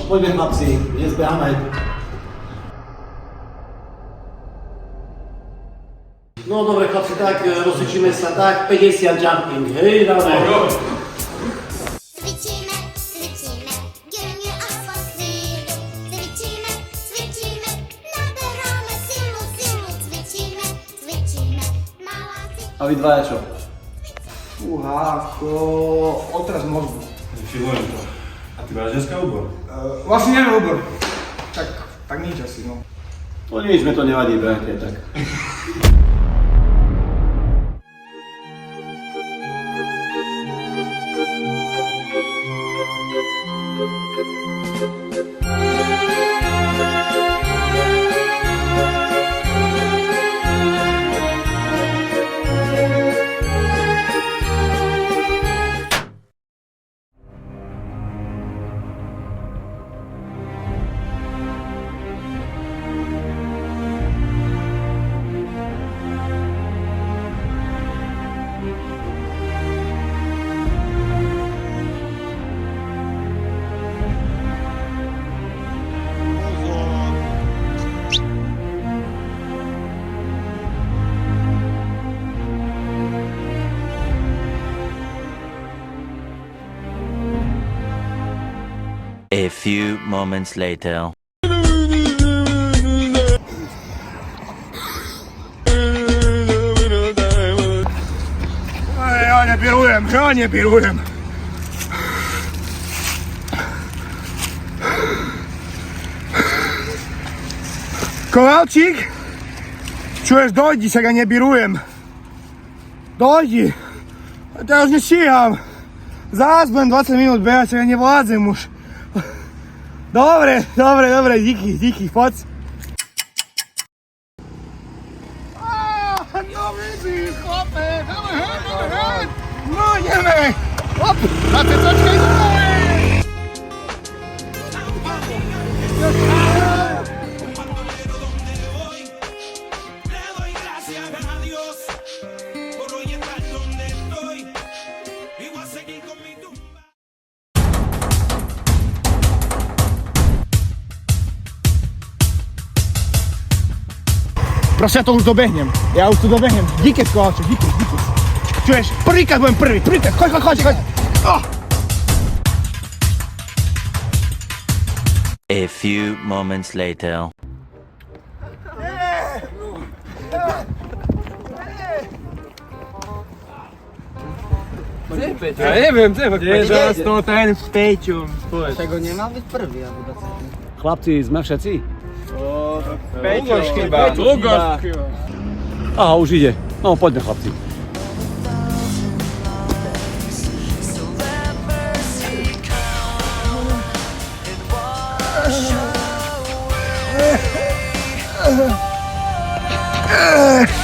Poďme chlapci, nezbehame. No dobre chlapci, tak rozsvičíme sa tak, 50 jumping, hej, dáme. Cvičíme, dělíme aspoň chvíli. Cvičíme, naberáme silu, cvičíme, maláci. A vy dvaja čo? Ako otraz mozgu. Filujem to. A ty máš dneska úbor? Vlastne neviem obor. Tak nič asi, no. To nič, mi to nevadí, brate, tak. A few moments later. Ja nie pirujem. Kowalczyk, czujesz, dojdzie się, ja nie biruję. Dojdzie. To już nie stíham. Zaraz będę 20 minut biegać, ja nie władzę już. Dobre, díky, poď. No vidíš, chlape, hele. No ideme. Hop, na cecočkej zdravej. Proste ja to už dobehnem. Díky Kovalček, díky. Čuješ, prvýkrát budem prvý, choď. Oh. A few moments later. Ja neviem, Kde zás to ten s Peťom? Czego nie ma być prvý, aby docenił. Chlapci, sme všetci? Lugoš chyba. Aha, už ide. No, poďme chlapci. Ech.